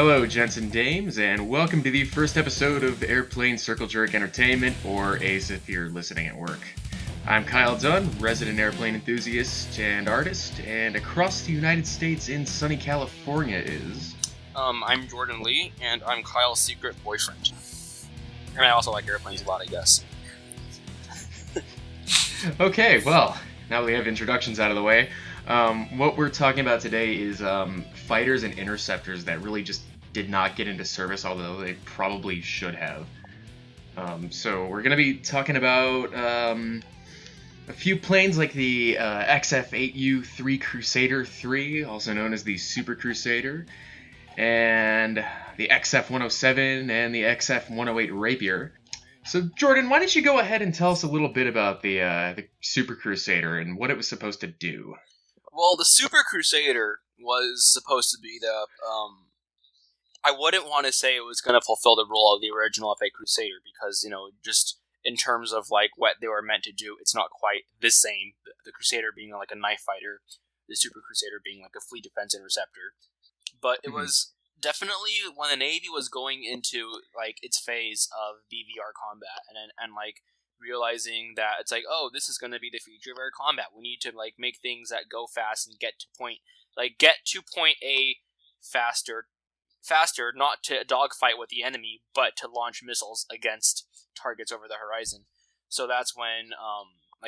Hello, gents and dames, and welcome to the first episode of Airplane Circle Jerk Entertainment, or ACE if you're listening at work. I'm Kyle Dunn, resident airplane enthusiast and artist, and across the United States in sunny California is... I'm Jordan Lee, and I'm Kyle's secret boyfriend. And I also like airplanes a lot, I guess. Okay, well, now that we have introductions out of the way, what we're talking about today is fighters and interceptors that really just did not get into service, although they probably should have. So we're going to be talking about a few planes like the XF-8U-3 Crusader 3, also known as the Super Crusader, and the XF-107 and the XF-108 Rapier. So, Jordan, why don't you go ahead and tell us a little bit about the Super Crusader and what it was supposed to do? Well, the Super Crusader was supposed to be the, I wouldn't want to say it was going to fulfill the role of the original F-8 Crusader, because, just in terms of, what they were meant to do, it's not quite the same. The Crusader being, a knife fighter, the Super Crusader being, a fleet defense interceptor. But it was definitely when the Navy was going into its phase of BVR combat and realizing that it's this is going to be the future of air combat. We need to make things that go fast and get to point A faster, not to dogfight with the enemy, but to launch missiles against targets over the horizon. So that's when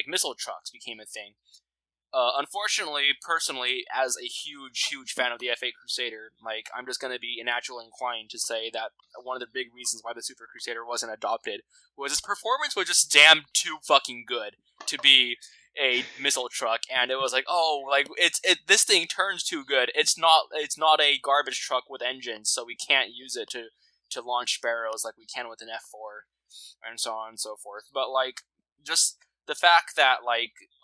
missile trucks became a thing. Unfortunately, personally, as a huge fan of the F-8 Crusader, I'm just going to be naturally inclined to say that one of the big reasons why the Super Crusader wasn't adopted was its performance was just damn too fucking good to be a missile truck, and it was this thing turns too good. It's not a garbage truck with engines, so we can't use it to launch Sparrows like we can with an F-4, and so on and so forth. But just the fact that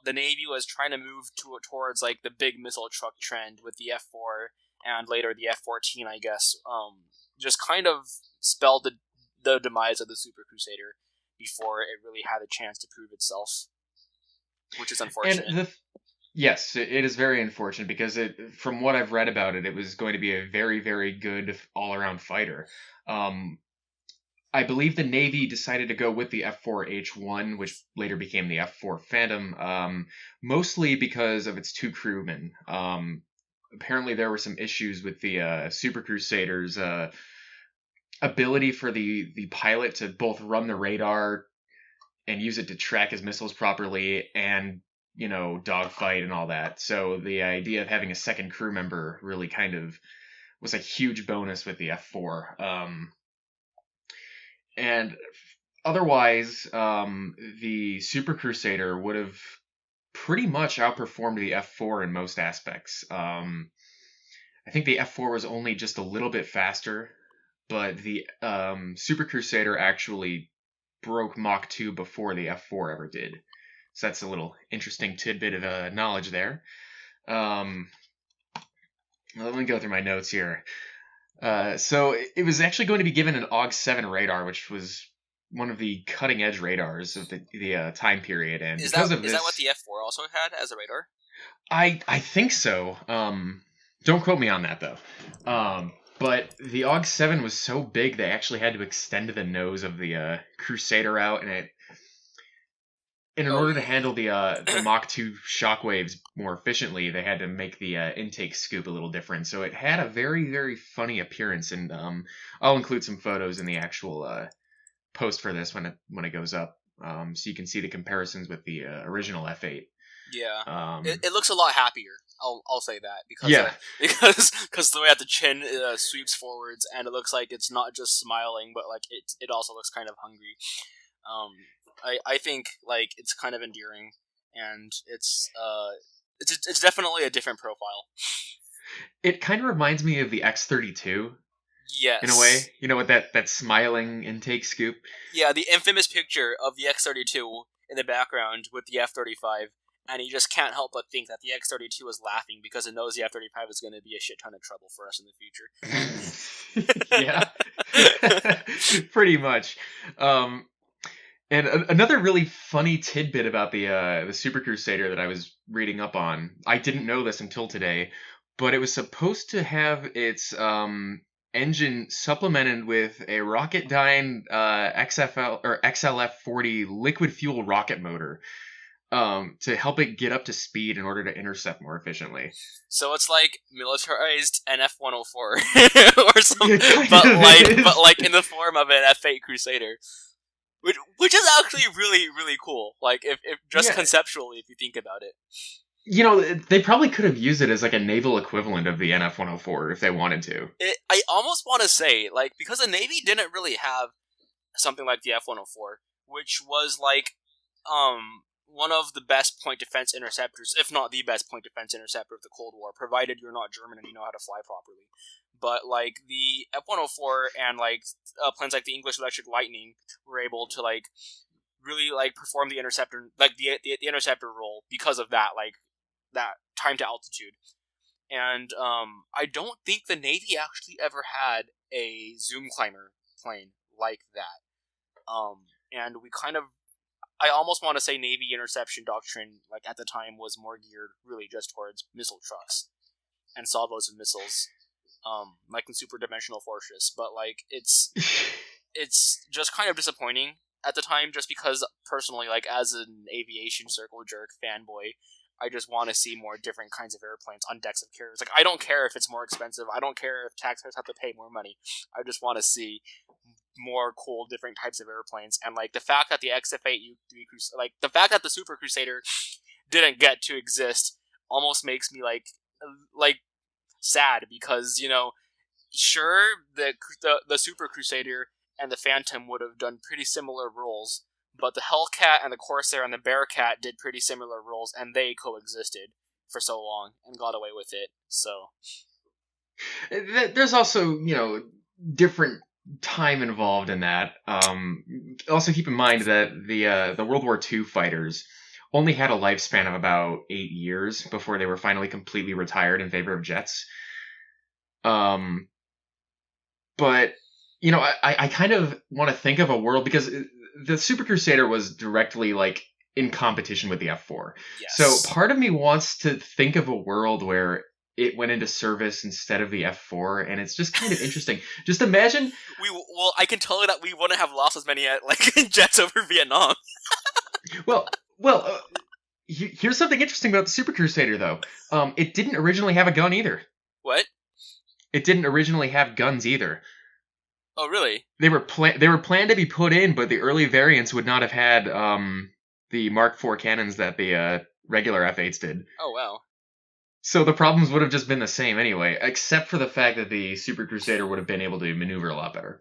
the Navy was trying to move towards the big missile truck trend with the F-4 and later the F-14, I guess, just kind of spelled the demise of the Super Crusader before it really had a chance to prove itself, which is unfortunate. Yes, it is very unfortunate because from what I've read about it, it was going to be a very, very good all-around fighter. I believe the Navy decided to go with the F-4H-1, which later became the F-4 Phantom, mostly because of its two crewmen. Apparently there were some issues with the Super Crusader's ability for the pilot to both run the radar and use it to track his missiles properly and, dogfight and all that. So the idea of having a second crew member really kind of was a huge bonus with the F-4. And otherwise, the Super Crusader would have pretty much outperformed the F-4 in most aspects. I think the F-4 was only just a little bit faster, but the Super Crusader actually broke Mach 2 before the F-4 ever did. So that's a little interesting tidbit of knowledge there. Let me go through my notes here. So it was actually going to be given an AUG-7 radar, which was one of the cutting-edge radars of the time period. And is that what the F-4 also had as a radar? I think so. Don't quote me on that, though. But the AUG-7 was so big they actually had to extend the nose of the Crusader out, and in order to handle the Mach 2 shockwaves more efficiently, they had to make the intake scoop a little different. So it had a very, very funny appearance, and I'll include some photos in the actual post for this when it goes up, so you can see the comparisons with the original F-8. Yeah, it looks a lot happier. I'll say that because because the way that the chin sweeps forwards, and it looks like it's not just smiling, but it also looks kind of hungry. I think it's kind of endearing, and it's definitely a different profile. It kind of reminds me of the X-32. Yes. In a way, with that smiling intake scoop. Yeah, the infamous picture of the X-32 in the background with the F-35, and you just can't help but think that the X-32 is laughing because it knows the F-35 is going to be a shit ton of trouble for us in the future. Yeah. Pretty much. And another really funny tidbit about the Super Crusader that I was reading up on, I didn't know this until today, but it was supposed to have its engine supplemented with a Rocketdyne XFL or XLF-40 liquid fuel rocket motor to help it get up to speed in order to intercept more efficiently. So it's like militarized NF-104 or something, Kind of but is. like in the form of an F8 Crusader, which is actually really really cool. Like if just Yeah, conceptually, if you think about it. they probably could have used it as like a naval equivalent of the NF-104 if they wanted to. I almost want to say, like, because the Navy didn't really have something like the F-104, which was like one of the best point defense interceptors, if not the best point defense interceptor of the Cold War, provided you're not German and you know how to fly properly. But like the F-104 and like planes like the English Electric Lightning were able to like really like perform the interceptor, like the interceptor role because of that, like that time to altitude. And I don't think the Navy actually ever had a Zoom climber plane like that. And we kind of, I almost want to say Navy interception doctrine, like at the time, was more geared really just towards missile trucks and salvos of missiles, like in Super Dimensional Fortress. But like it's just kind of disappointing at the time, just because personally, like as an aviation circle jerk fanboy, I just want to see more different kinds of airplanes on decks of carriers. Like I don't care if it's more expensive. I don't care if taxpayers have to pay more money. I just want to see more cool different types of airplanes. And like the fact that the XF8U3 like the fact that the Super Crusader didn't get to exist almost makes me like sad, because sure, the Super Crusader and the Phantom would have done pretty similar roles, but the Hellcat and the Corsair and the Bearcat did pretty similar roles, and they coexisted for so long and got away with it. So There's also, different time involved in that. Also keep in mind that the World War II fighters only had a lifespan of about 8 years before they were finally completely retired in favor of jets. But I kind of want to think of a world, because the Super Crusader was directly like in competition with the F4. yes, So part of me wants to think of a world where it went into service instead of the F4, and it's just kind of interesting. Just imagine. I can tell you that we wouldn't have lost as many like jets over Vietnam. Well, here's something interesting about the Super Crusader, though. It didn't originally have a gun either. What? It didn't originally have guns either. Oh, really? They were planned to be put in, but the early variants would not have had the Mark IV cannons that the regular F8s did. Oh, wow. So the problems would have just been the same anyway, except for the fact that the Super Crusader would have been able to maneuver a lot better.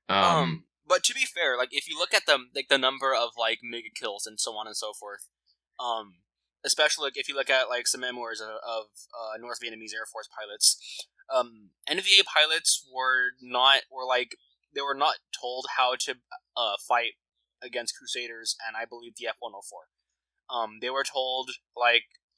But to be fair, like if you look at the number of like mega kills and so on and so forth, especially like if you look at like some memoirs of North Vietnamese Air Force pilots, NVA pilots were not told how to fight against Crusaders, and I believe the F-104. They were told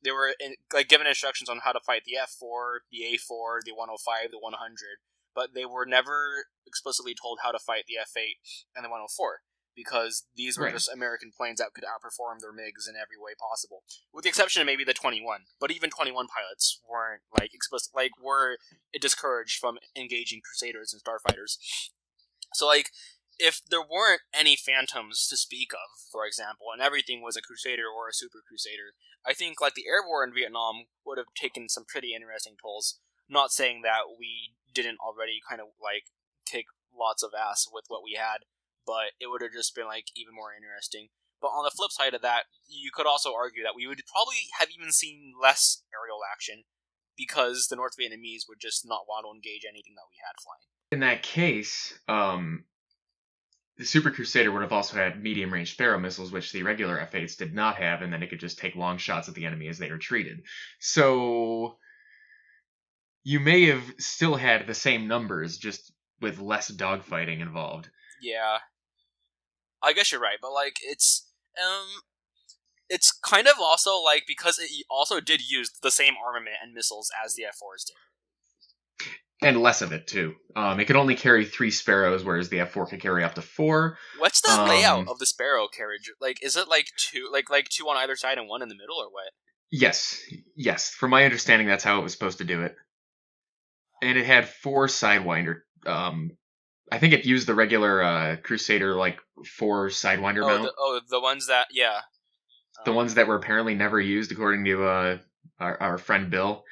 they were given instructions on how to fight the F4, the A4, the 105, the 100, but they were never explicitly told how to fight the F8 and the 104, because these were just American planes that could outperform their MiGs in every way possible, with the exception of maybe the 21. But even 21 pilots weren't were discouraged from engaging Crusaders and starfighters. So if there weren't any Phantoms to speak of, for example, and everything was a Crusader or a Super Crusader, I think the air war in Vietnam would have taken some pretty interesting tolls. Not saying that we didn't already kind of take lots of ass with what we had, but it would have just been even more interesting. But on the flip side of that, you could also argue that we would probably have even seen less aerial action, because the North Vietnamese would just not want to engage anything that we had flying. In that case, the Super Crusader would have also had medium-range Sparrow missiles, which the regular F8s did not have, and then it could just take long shots at the enemy as they retreated. So you may have still had the same numbers, just with less dogfighting involved. Yeah, I guess you're right, but it's kind of also because it also did use the same armament and missiles as the F4s did. And less of it, too. It could only carry 3 Sparrows, whereas the F4 could carry up to 4. What's the layout of the Sparrow carriage? Is it two two on either side and one in the middle, or what? Yes. From my understanding, that's how it was supposed to do it. and it had 4 Sidewinder. I think it used the regular Crusader like 4 Sidewinder mount. The ones that The ones that were apparently never used, according to our friend Bill,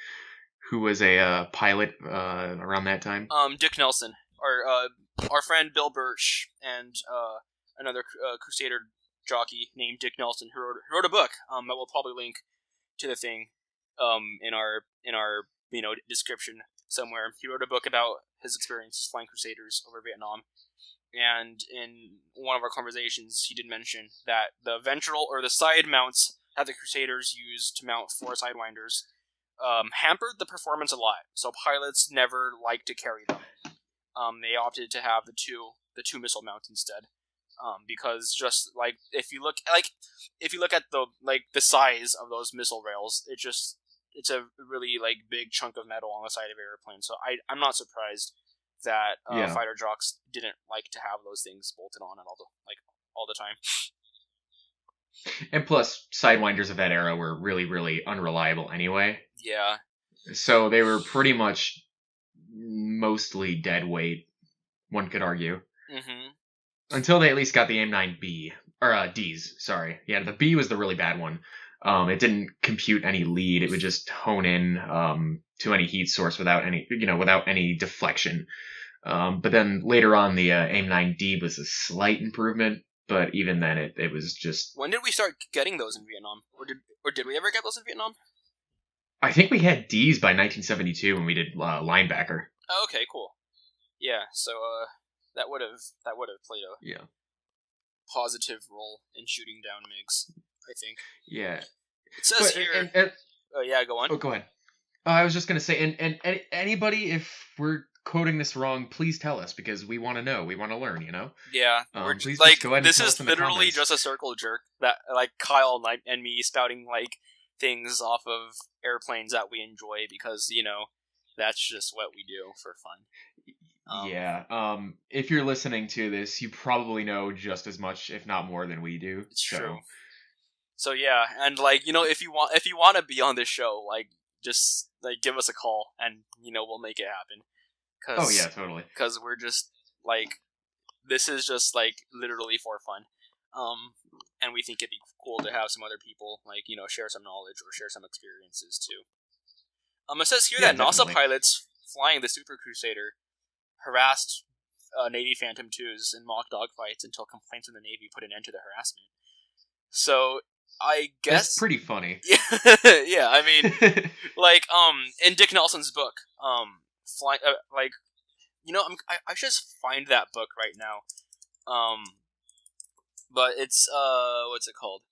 who was a pilot around that time. Dick Nelson, our friend Bill Birch, and another Crusader jockey named Dick Nelson, who wrote a book that we'll probably link to the thing in our description somewhere. He wrote a book about his experiences flying Crusaders over Vietnam, and in one of our conversations, he did mention that the ventral or the side mounts that the Crusaders used to mount 4 Sidewinders hampered the performance a lot. So pilots never liked to carry them. They opted to have the two missile mounts instead. Because just like if you look at the size of those missile rails, it's a really like big chunk of metal on the side of an airplane. So I'm not surprised that fighter jocks didn't like to have those things bolted on all the time. And plus, Sidewinders of that era were really, really unreliable anyway. Yeah. So they were pretty much mostly dead weight, one could argue. Mm-hmm. Until they at least got the AIM-9B. Or Ds, sorry. Yeah, the B was the really bad one. It didn't compute any lead. It would just hone in to any heat source without any deflection. But then later on, the AIM-9D was a slight improvement. But even then, it was just... When did we start getting those in Vietnam? Or did we ever get those in Vietnam? I think we had Ds by 1972 when we did Linebacker. Oh, okay, cool. Yeah, so that would have played a positive role in shooting down MiGs, I think. Yeah. It says here... yeah, go on. Oh, go ahead. I was just going to say, and anybody, if we're quoting this wrong, please tell us, because we want to know. We want to learn, you know? Yeah. Please just go ahead and this tell is us in the literally comments. just a circle jerk that, like, Kyle and me spouting, like, things off of airplanes that we enjoy because, that's just what we do for fun. If you're listening to this, you probably know just as much, if not more, than we do. It's true. So yeah, and if you want to be on this show, just give us a call, and we'll make it happen. Oh yeah, totally. Because we're just this is just literally for fun, and we think it'd be cool to have some other people share some knowledge or share some experiences too. It says here that NASA pilots flying the Super Crusader harassed Navy Phantom IIs in mock dogfights until complaints from the Navy put an end to the harassment. So I guess that's pretty funny. Yeah, yeah. I mean, in Dick Nelson's book, I just find that book right now. But it's what's it called?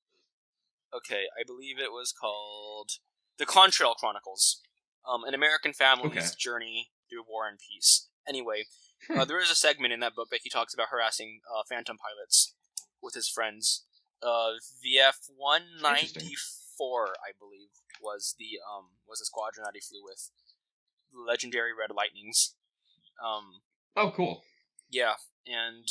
Okay, I believe it was called The Contrail Chronicles. An American family's journey through war and peace. Anyway, there is a segment in that book that he talks about harassing Phantom pilots with his friends. VF 194, I believe, was the squadron that he flew with. Legendary Red Lightnings. Oh, cool. Yeah, and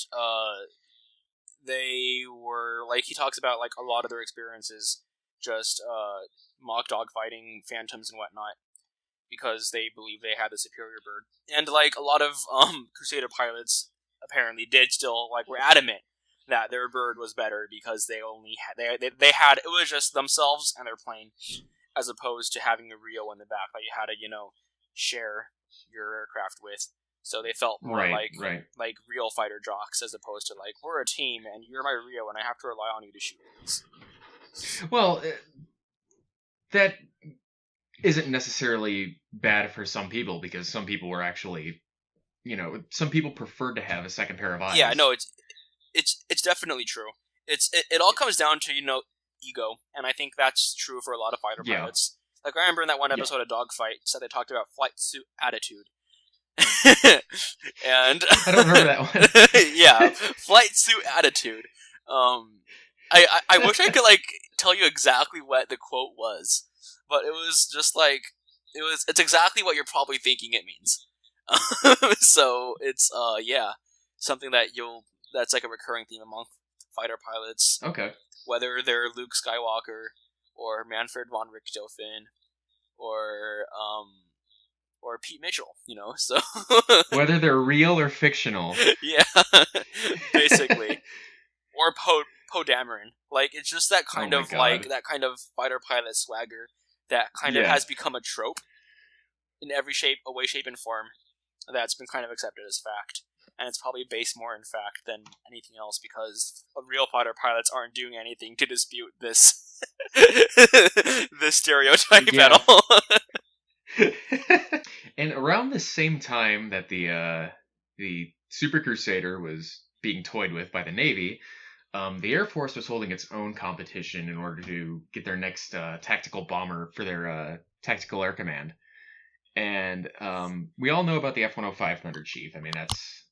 they were he talks about a lot of their experiences just mock dogfighting Phantoms and whatnot because they believe they had the superior bird, and a lot of Crusader pilots apparently did still were adamant that their bird was better because they only had they had it was just themselves and their plane, as opposed to having a Rio in the back that you had to share your aircraft with. So they felt more like real fighter jocks, as opposed to we're a team and you're my Rio and I have to rely on you to shoot things. Well, that isn't necessarily bad for some people, because some people were actually, some people preferred to have a second pair of eyes. Yeah, no, it's definitely true. It all comes down to ego, and I think that's true for a lot of fighter pilots. I remember in that one episode of Dogfight, so they talked about flight suit attitude. And I don't remember that one. Yeah, flight suit attitude. I wish I could tell you exactly what the quote was, but it was just it's exactly what you're probably thinking it means. So it's something that's a recurring theme among fighter pilots. Okay. Whether they're Luke Skywalker or Manfred von Richthofen or or Pete Mitchell, so Whether they're real or fictional. yeah, basically, or Poe Dameron. Like, it's just that kind Oh my of God. that kind of fighter pilot swagger that kind of Yeah. has become a trope in every way, shape, and form that's been kind of accepted as fact. And it's probably based more in fact than anything else, because real fighter pilots aren't doing anything to dispute this this stereotype Yeah. at all. And around the same time that the Super Crusader was being toyed with by the Navy, the Air Force was holding its own competition in order to get their next tactical bomber for their Tactical Air Command. And we all know about the F-105 Thunder Chief. I mean, that's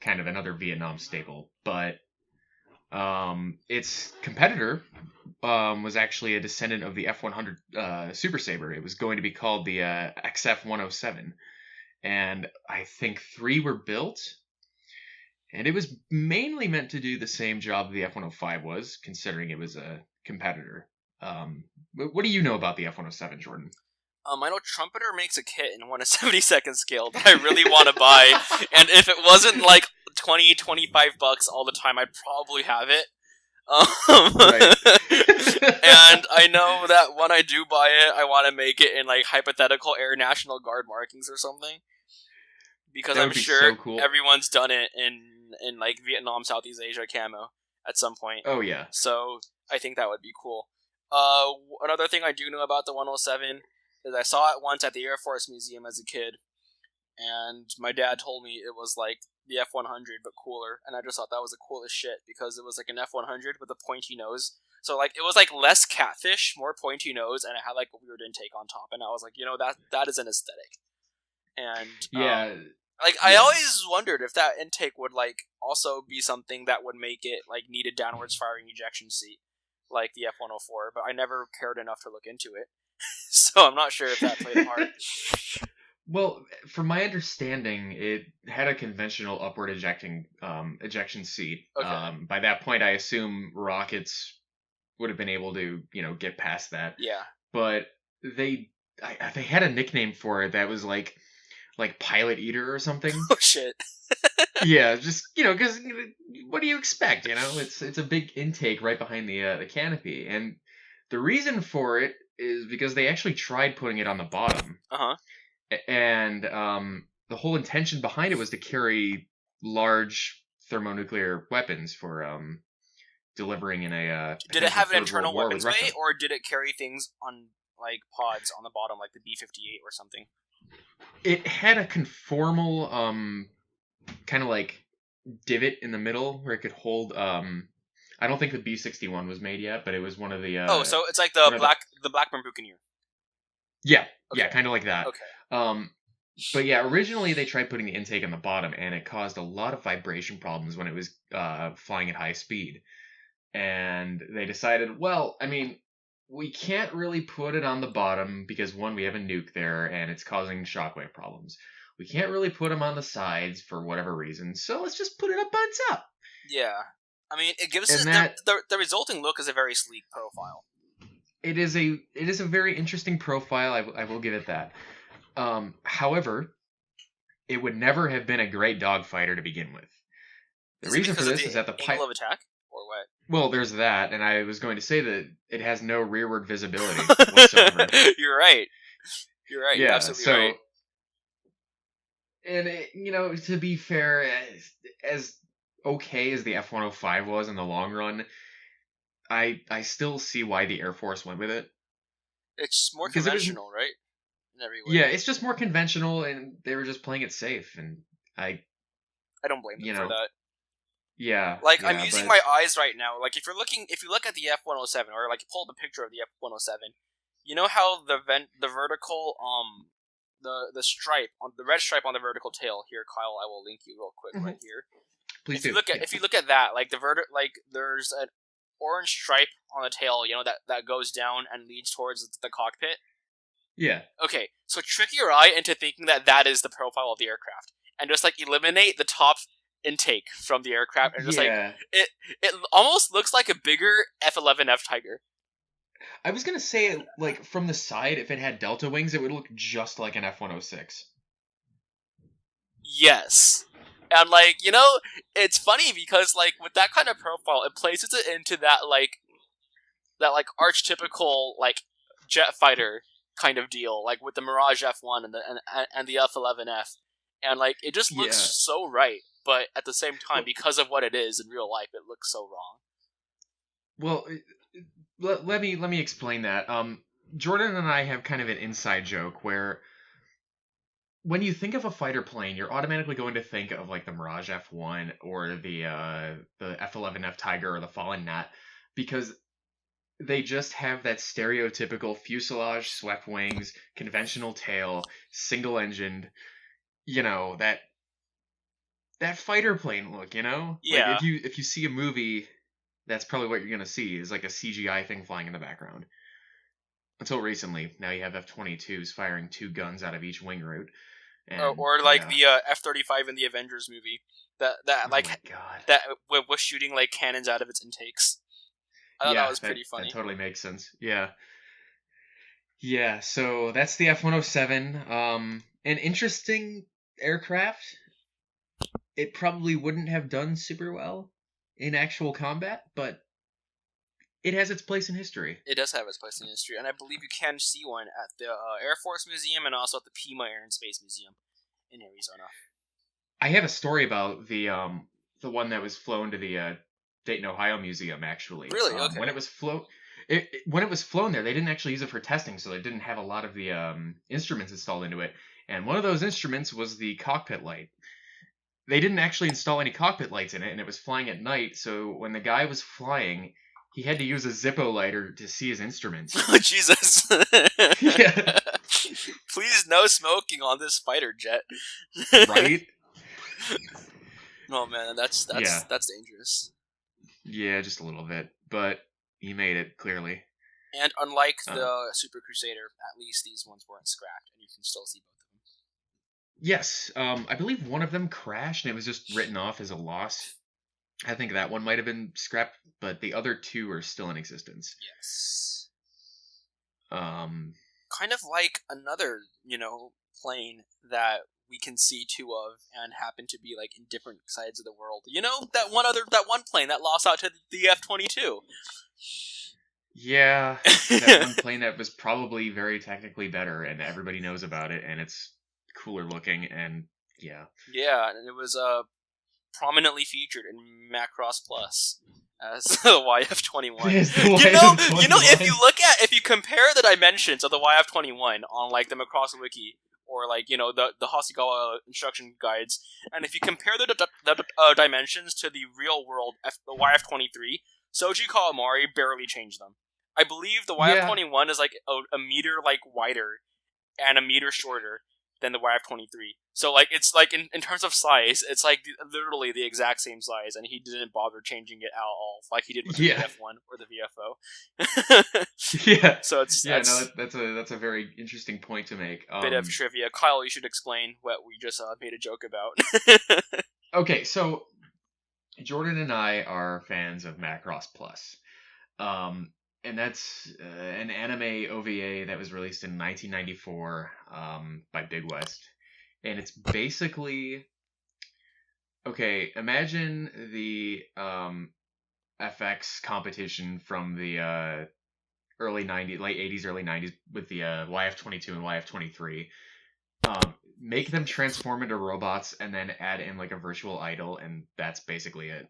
kind of another Vietnam staple. But its competitor was actually a descendant of the F-100 Super Sabre. It was going to be called the XF-107. And I think 3 were built. And it was mainly meant to do the same job the F-105 was, considering it was a competitor. What do you know about the F-107, Jordan? I know Trumpeter makes a kit in 1 72nd scale that I really want to buy, and if it wasn't like $20-25 all the time, I'd probably have it. Right. And I know that when I do buy it, I want to make it in like hypothetical Air National Guard markings or something, because I'm sure so cool. everyone's done it in like Vietnam, Southeast Asia camo at some point. Oh yeah. So I think that would be cool. Another thing I do know about the 107 is I saw it once at the Air Force Museum as a kid, and my dad told me it was like the F-100 but cooler, and I just thought that was the coolest shit, because it was like an F-100 with a pointy nose. So like it was like less catfish, more pointy nose, and it had like a weird intake on top, and I was like, that is an aesthetic. And yeah. I always wondered if that intake would like also be something that would make it like need a downwards firing ejection seat like the F-104, but I never cared enough to look into it. So I'm not sure if that played a part. Well, from my understanding, it had a conventional upward ejection seat. Okay. By that point, I assume rockets would have been able to, get past that. Yeah. But they had a nickname for it that was like Pilot Eater or something. Oh shit. Yeah, just because what do you expect? It's a big intake right behind the canopy, and the reason for it is because they actually tried putting it on the bottom. Uh-huh. And the whole intention behind it was to carry large thermonuclear weapons for delivering in a. Did it have an Third internal World War weapons with bay, Russia. or did it carry things on like pods on the bottom, like the B-58 or something? It had a conformal kind of like divot in the middle where it could hold. I don't think the B-61 was made yet, but it was one of the. So it's like the Blackburn Buccaneer. Yeah, Okay. yeah, kind of like that. Okay. But yeah, originally they tried putting the intake on the bottom, and it caused a lot of vibration problems when it was flying at high speed. And they decided, well, I mean, we can't really put it on the bottom because, one, we have a nuke there, and it's causing shockwave problems. We can't really put them on the sides for whatever reason, so let's just put it up on top. Yeah. I mean, it gives And us the resulting look is a very sleek profile. It is a very interesting profile. I will give it that. However, it would never have been a great dogfighter to begin with. The reason for this is that the angle of attack, or what? Well, there's that, and I was going to say that it has no rearward visibility whatsoever. You're right. You're right. Yeah, You're absolutely right. And to be fair, as okay as the F-105 was in the long run, I still see why the Air Force went with it. It's more conventional, right? In every way. Yeah, it's just more conventional, and they were just playing it safe, and I don't blame them for that. Yeah. Like, I'm using my eyes right now. Like, if you look at the F-107, or like pull up a picture of the F-107, you know how the vertical the stripe on the red stripe on the vertical tail here, Kyle, I will link you real quick right here. Please do. If you look at that, like there's an orange stripe on the tail, that goes down and leads towards the cockpit. Yeah. Okay, so trick your eye into thinking that is the profile of the aircraft, and just like eliminate the top intake from the aircraft, and just like it almost looks like a bigger F-11F Tiger. I was gonna say, like, from the side, if it had delta wings, it would look just like an F-106. Yes. And like, it's funny because like with that kind of profile, it places it into that archetypical like jet fighter kind of deal, like with the Mirage F1 and the F11F, and like it just looks Yeah. so right, but at the same time, Well, because of what it is in real life, it looks so wrong. well, let me explain that. Jordan and I have kind of an inside joke where when you think of a fighter plane, you're automatically going to think of like the Mirage F1 or the F11F Tiger or the Fallen Gnat because they just have that stereotypical fuselage, swept wings, conventional tail, single engined, that fighter plane look, Like Yeah. if you see a movie, that's probably what you're gonna see is like a CGI thing flying in the background. Until recently, now you have F-22s firing two guns out of each wing root, and Or like yeah. the F-35 in the Avengers movie, that Oh like my god. that was shooting like cannons out of its intakes. I thought that Yeah, was that pretty that funny. totally makes sense. Yeah. Yeah, so that's the F-107. An interesting aircraft. It probably wouldn't have done super well in actual combat, but it has its place in history. It does have its place in history, and I believe you can see one at the Air Force Museum and also at the Pima Air and Space Museum in Arizona. I have a story about the one that was flown to the Dayton, Ohio Museum actually. Really? When Okay. it was when it was flown there, they didn't actually use it for testing, so they didn't have a lot of the instruments installed into it. And one of those instruments was the cockpit light. They didn't actually install any cockpit lights in it, and it was flying at night. So when the guy was flying, he had to use a Zippo lighter to see his instruments. Oh Jesus! Yeah, Please, no smoking on this fighter jet. right. Oh man, that's that's Yeah, that's dangerous. yeah, just a little bit, but he made it clearly. And unlike Uh, the Super Crusader, at least these ones weren't scrapped, and you can still see both of them. yes, I believe one of them crashed and it was just written off as a loss. I think that one might have been scrapped, but the other two are still in existence. Yes. Um, Kind of like another, plane that we can see two of and happen to be like in different sides of the world. That one plane that lost out to the F-22. yeah, that one plane that was probably very technically better, and everybody knows about it, and it's cooler looking, and yeah. Yeah, and it was prominently featured in Macross Plus as the YF-21. There's the If you compare the dimensions of the YF-21 on like the Macross Wiki or like the Hasegawa instruction guides, and if you compare the dimensions to the real world the YF-23, Soji Kawamori barely changed them. I believe the Yeah, YF-21 is like a meter like wider and a meter shorter than the YF-23. So like it's like in terms of size, it's like literally the exact same size, and he didn't bother changing it at all, like he did with the yeah, VF1 or the VFO. yeah, So it's yeah. No, that's that's a very interesting point to make. a bit of trivia. Kyle, you should explain what we just made a joke about. Okay, so Jordan and I are fans of Macross Plus. And that's an anime OVA that was released in 1994 by Big West. And it's basically okay. Imagine the FX competition from the early '90s, late '80s, early '90s with the YF-22 and YF-23. Make them transform into robots and then add in like a virtual idol, and that's basically it.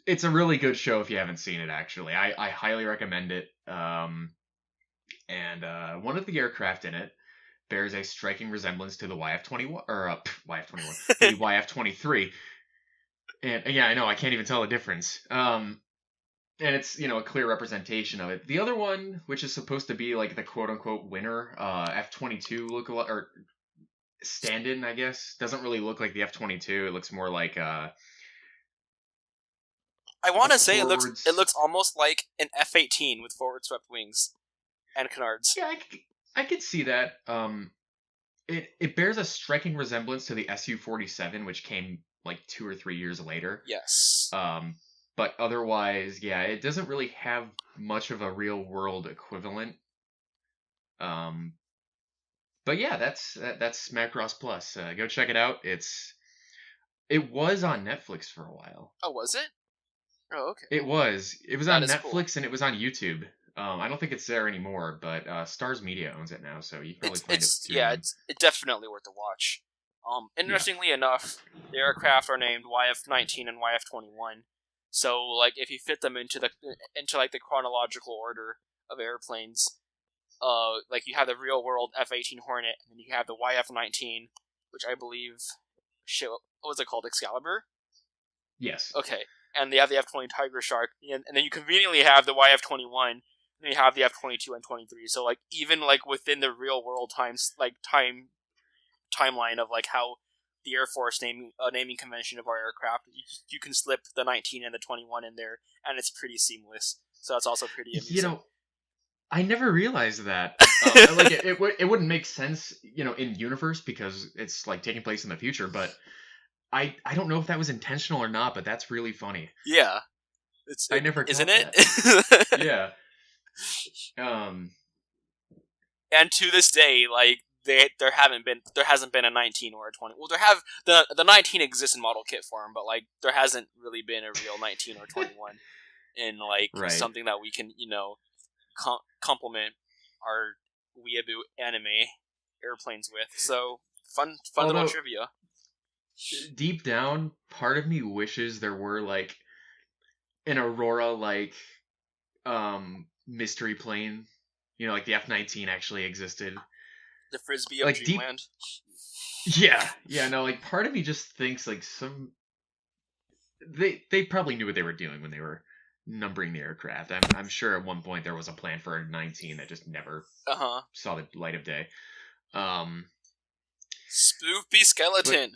It's a really good show if you haven't seen it. Actually, I highly recommend it. And one of the aircraft in it bears a striking resemblance to the YF-21 or YF-21, the YF-23. And yeah, I know I can't even tell the difference. And it's a clear representation of it. The other one, which is supposed to be like the quote unquote winner, F-22 look or stand-in, I guess, doesn't really look like the F-22. It looks more like I want a to say it forwards. looks almost like an F-18 with forward swept wings and canards. Yeah, I could see that. It bears a striking resemblance to the Su-47, which came like 2 or 3 years later. Yes. But otherwise, yeah, it doesn't really have much of a real world equivalent. Um, but yeah, that's Macross Plus. Go check it out. It was on Netflix for a while. Oh, was it? Oh, okay. It was That on is cool. Netflix and it was on YouTube. I don't think it's there anymore, but Stars Media owns it now, so you can probably find it through them. It's definitely worth a watch. Yeah. Interestingly enough, the aircraft are named YF-19 and YF-21. So, like, if you fit them into like the chronological order of airplanes, like you have the real world F-18 Hornet, and then you have the YF-19, which I believe, shit, what was it called, Excalibur? Yes. Okay, and they have the F-20 Tiger Shark, and then you conveniently have the YF-21, and you have the F-22 and 23. So, like, even like within the real world timeline of like how the Air Force naming convention of our aircraft, you can slip the 19 and the 21 in there, and it's pretty seamless. So that's also pretty You amusing. know, I never realized that. Like it wouldn't make sense, in universe because it's like taking place in the future. But I don't know if that was intentional or not. But that's really funny. Yeah, I never isn't caught that. it? Yeah. Um. And to this day, like there hasn't been a 19 or a 20. Well, there have the 19 exists in model kit form, but like there hasn't really been a real 19 or 21 in like Right. something that we can complement our weeaboo anime airplanes with. So fun little Although trivia. deep down, part of me wishes there were like an Aurora like mystery plane. Like the F-19 actually existed. The frisbee of Like deep. Dreamland. Yeah. No. Like part of me just thinks like they probably knew what they were doing when they were numbering the aircraft. I'm sure at one point there was a plan for a 19 that just never saw the light of day. Um, Spoopy but skeleton. yeah,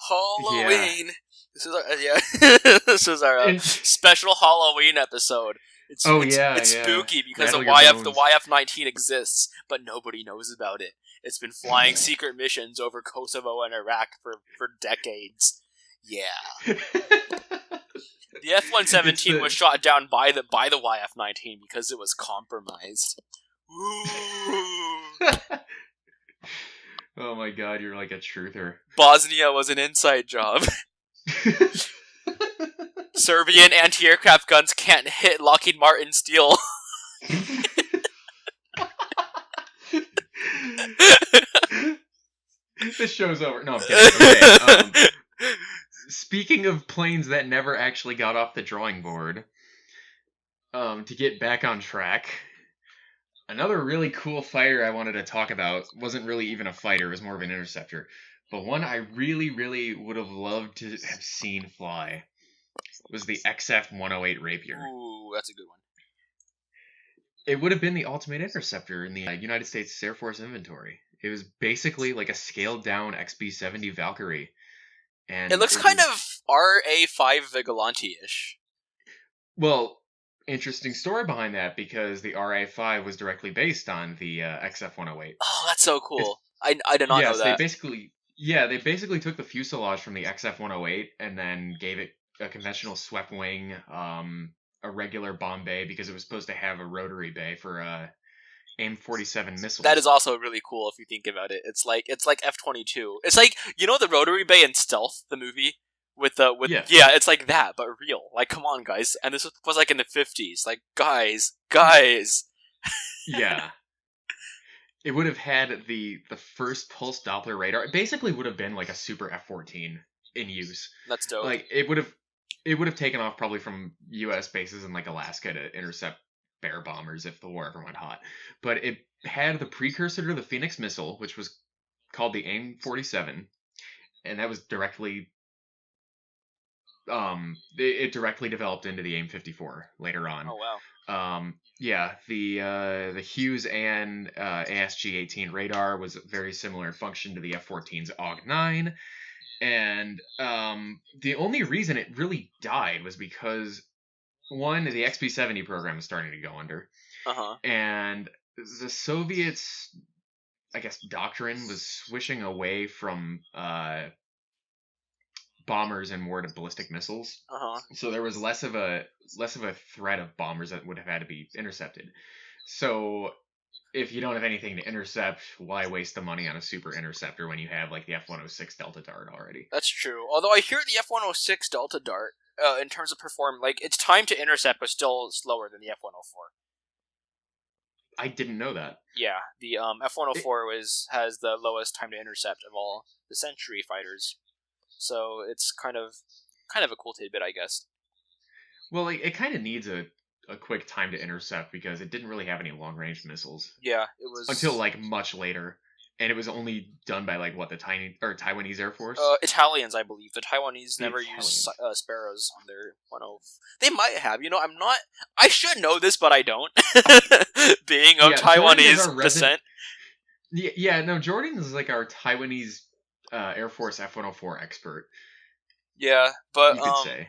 Halloween. This is this is our and special Halloween episode. oh It's yeah, spooky because rattle your the bones. YF-19 exists, but nobody knows about it. It's been flying secret missions over Kosovo and Iraq for decades. Yeah. The It's F-117 the was shot down by the YF-19 because it was compromised. Ooh. oh my god, you're like a truther. Bosnia was an inside job. Serbian anti-aircraft guns can't hit Lockheed Martin steel. This show's over. No, I'm kidding. Okay. Speaking of planes that never actually got off the drawing board, to get back on track, another really cool fighter I wanted to talk about wasn't really even a fighter, it was more of an interceptor. But one I really, really would have loved to have seen fly was the XF-108 Rapier. Ooh, that's a good one. It would have been the ultimate interceptor in the United States Air Force inventory. It was basically like a scaled-down XB-70 Valkyrie. And it looks kind of RA-5 Vigilante-ish. Well, interesting story behind that because the RA-5 was directly based on the XF-108. Oh, that's so cool. I did not know that. They basically took the fuselage from the XF-108 and then gave it a conventional swept wing, a regular bomb bay because it was supposed to have a rotary bay for AIM-47 missiles. That is also really cool if you think about it. It's like F-22. It's like, the rotary bay in Stealth, the movie? Yeah, it's like that, but real. Like, come on, guys. And this was like in the 50s. Like, guys. Yeah. It would have had the first pulse Doppler radar. It basically would have been like a super F-14 in use. That's dope. Like it would have taken off probably from U.S. bases in like Alaska to intercept bear bombers if the war ever went hot. But it had the precursor to the Phoenix missile, which was called the AIM-47, and that was directly it directly developed into the AIM-54 later on. Oh wow. Yeah, the Hughes and ASG-18 radar was very similar in function to the F-14's AUG-9, and the only reason it really died was because, one, the XB-70 program was starting to go under, and the Soviets, I guess, doctrine was switching away from bombers and more to ballistic missiles. Uh-huh. So there was less of a threat of bombers that would have had to be intercepted. So if you don't have anything to intercept, why waste the money on a super interceptor when you have like the F-106 Delta Dart already? That's true. Although I hear the F-106 Delta Dart, in terms of perform, like its time to intercept was still slower than the F-104. I didn't know that. Yeah, the F-104 has the lowest time to intercept of all the Century fighters, so it's kind of a cool tidbit, I guess. Well, it kind of needs a quick time to intercept because it didn't really have any long range missiles Yeah, it was until like much later, and it was only done by like what the Taiwanese Air Force. Italians, I believe. The Taiwanese The never Italians. used Sparrows on their 10. They might have. You know, I'm not. I should know this, but I don't. Being of Yeah, Jordan is Taiwanese our descent. Yeah, no, Jordan is like our Taiwanese Air Force F-104 expert, Yeah, but you could say.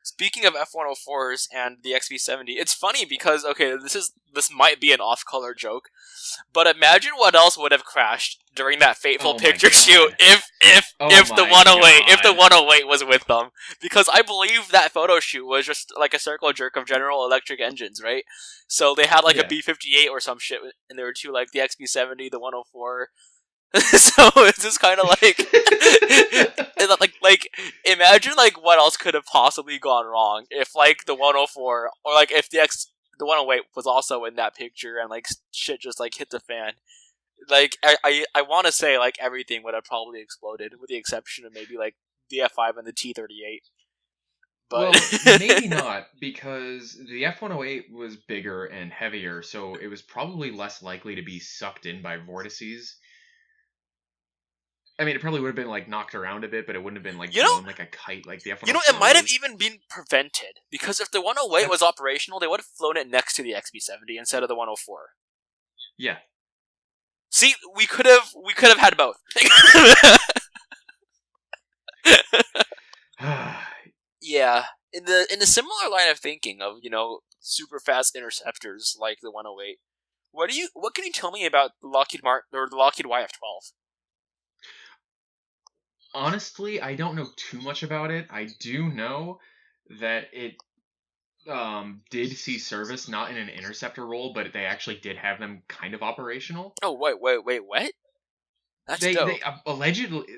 speaking of F-104s and the XB-70, it's funny because, okay, this might be an off-color joke, but imagine what else would have crashed during that fateful Oh my picture God. shoot if Oh the my 108 if the God. 108 was with them, because I believe that photo shoot was just like a circle jerk of General Electric engines, right? So they had like a Yeah. B-58 or some shit, and there were two, like the XB-70, the 104. So it's just kind of like, like imagine like what else could have possibly gone wrong if like the 104 or like if the 108 was also in that picture and like shit just like hit the fan. Like I want to say like everything would have probably exploded with the exception of maybe like the F5 and the T-38. But Well, maybe not, because the F-108 was bigger and heavier, so it was probably less likely to be sucked in by vortices. I mean, it probably would have been like knocked around a bit, but it wouldn't have been like You know- blown like a kite like the F-104 you know, it might have was. even been prevented because if the 108 was operational, they would have flown it next to the XB-70 instead of the 104. Yeah. See, we could have had both. Yeah, in the similar line of thinking of, you know, super fast interceptors like the 108. What can you tell me about the Lockheed YF-12? Honestly, I don't know too much about it. I do know that it did see service not in an interceptor role, but they actually did have them kind of operational. Oh, wait, what? That's dope.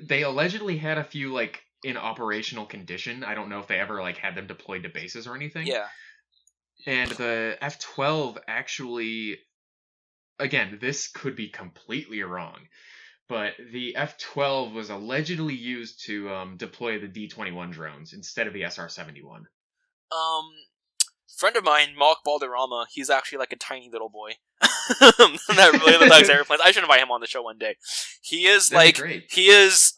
They allegedly had a few like in operational condition. I don't know if they ever like had them deployed to bases or anything. Yeah. And the F-12 actually, again, this could be completely wrong, but the F-12 was allegedly used to deploy the D-21 drones instead of the SR-71. Friend of mine, Mark Balderrama, he's actually like a tiny little boy that really likes airplanes. I should invite him on the show one day. He is That'd be great. he is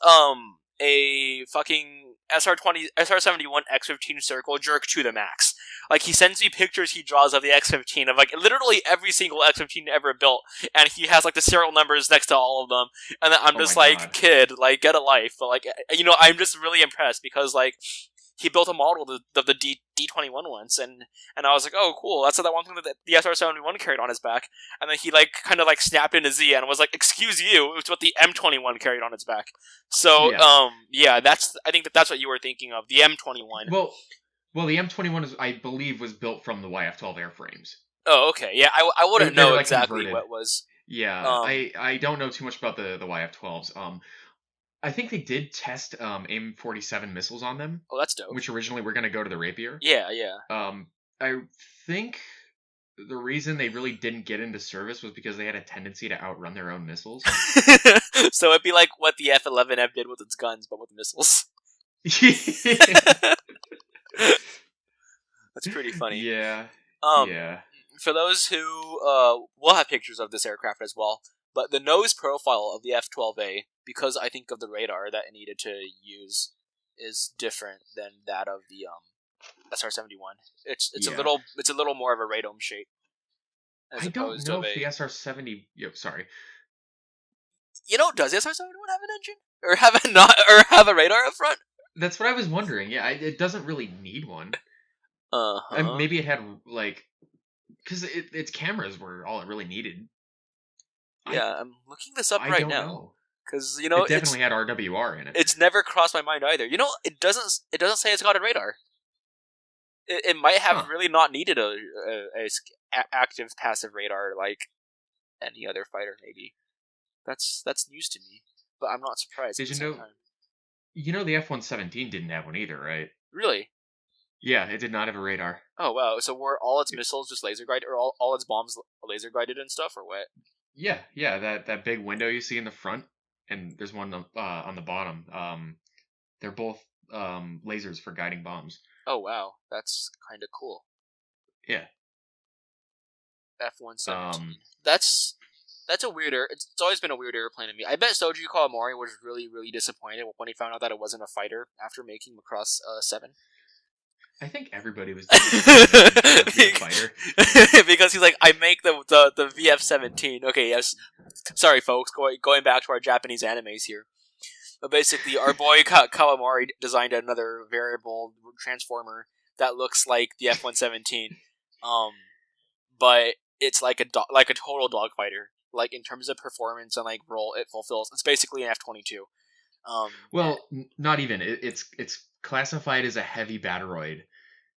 a fucking SR-71 X-15 circle jerk to the max. Like, he sends me pictures he draws of the X-15 of like literally every single X-15 ever built, and he has like the serial numbers next to all of them. And then I'm Oh just my like, God. kid, like, get a life. But like, you know, I'm just really impressed because like he built a model of the D-21 once, and I was like, oh, cool, that's that one thing that the SR-71 carried on his back. And then he like kind of like snapped into Z and was like, excuse you, it's what the M21 carried on its back. So Yeah. I think that's what you were thinking of, the M21. Well, the M21 I believe was built from the YF-12 airframes. Oh, okay, yeah, I wouldn't They're, know like, exactly converted. what was. Yeah, I don't know too much about the YF-12s. I think they did test AIM-47 missiles on them, Oh, that's dope. which originally were going to go to the Rapier. Yeah. I think the reason they really didn't get into service was because they had a tendency to outrun their own missiles. So it'd be like what the F-11F did with its guns, but with missiles. That's pretty funny. Yeah. Yeah. For those who we'll have pictures of this aircraft as well, but the nose profile of the F-12A, because I think of the radar that it needed to use, is different than that of the SR-71. It's a little more of a radome shape. I don't know if the SR-70. Sorry. You know, does the SR-71 have an engine, or have a radar up front? That's what I was wondering. Yeah, it doesn't really need one. Maybe it had like, because its cameras were all it really needed. Yeah, I'm looking this up right now. Because It definitely had RWR in it. It's never crossed my mind either. It doesn't say it's got a radar. It might have really not needed a active passive radar like any other fighter. Maybe that's news to me, but I'm not surprised. Did you know? You know the F-117 didn't have one either, right? Really? Yeah, it did not have a radar. Oh wow! So were all its missiles just laser guided, or all its bombs laser guided and stuff, or what? Yeah. That big window you see in the front, and there's one on the bottom. They're both lasers for guiding bombs. Oh wow, that's kind of cool. Yeah. F-117. That's a weird It's always been a weird airplane to me. I bet Soji Kawamori was really, really disappointed when he found out that it wasn't a fighter after making Macross 7. I think everybody was disappointed fighter. Because he's like, I make the VF-17. Okay, yes. Sorry, folks. Going back to our Japanese animes here. But basically, our boy Kawamori designed another variable transformer that looks like the F-117. But it's like a total dogfighter. Like, in terms of performance and, like, role it fulfills. It's basically an F-22. Not even. It's classified as a heavy battleroid.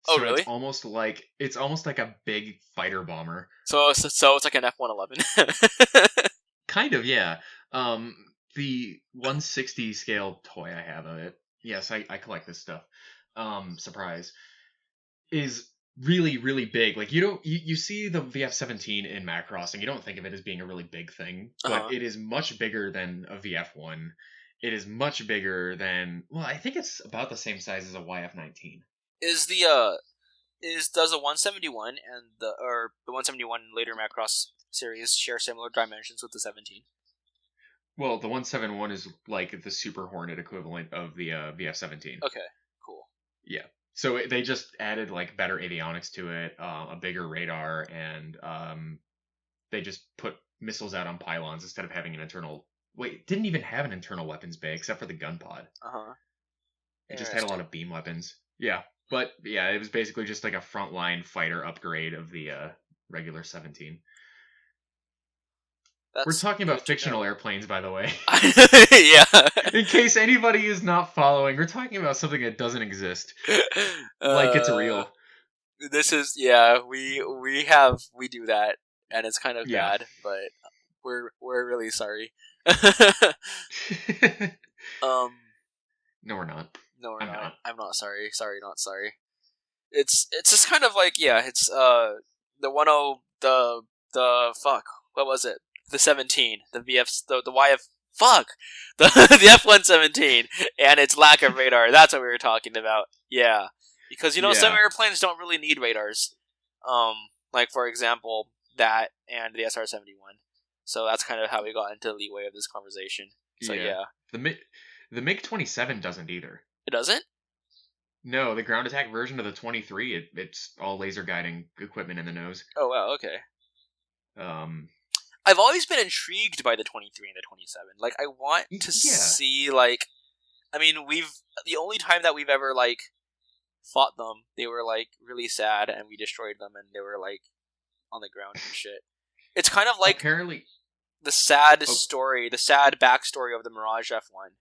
So really? It's almost like a big fighter bomber. So it's like an F-111. Kind of, yeah. The 160 scale toy I have of it. Yes, I collect this stuff. Surprise. Is really, really big. Like, you see the VF-17 in Macross, and you don't think of it as being a really big thing, but it is much bigger than a VF-1. It is much bigger than, well, I think it's about the same size as a YF-19. Does a 171 and the 171 later Macross series share similar dimensions with the 17? Well, the 171 is like the Super Hornet equivalent of the VF-17. Okay, cool. Yeah. So they just added like better avionics to it, a bigger radar, and they just put missiles out on pylons instead of having an internal. Wait, it didn't even have an internal weapons bay except for the gun pod. It just had a lot of beam weapons. Yeah, but yeah, it was basically just like a frontline fighter upgrade of the regular 17. We're talking about fictional airplanes, by the way. Yeah. In case anybody is not following, we're talking about something that doesn't exist. Like it's real. This is we do that, and it's kind of bad, but we're really sorry. No, we're not. No, we're not. I'm not sorry. Sorry, not sorry. It's just kind of like it's the fuck. What was it? The 17, the VF, the YF, fuck, the F-117, and its lack of radar. That's what we were talking about. Yeah, because some airplanes don't really need radars. Like for example, that and the SR-71. So that's kind of how we got into the leeway of this conversation. So yeah. The MiG-27 doesn't either. It doesn't? No, the ground attack version of the 23, it's all laser guiding equipment in the nose. Oh wow, okay. I've always been intrigued by the 23 and the 27. Like, I want to see, like... I mean, the only time that we've ever, like, fought them, they were, like, really sad, and we destroyed them, and they were, like, on the ground and shit. It's kind of like... Apparently... The sad story, the sad backstory of the Mirage F1.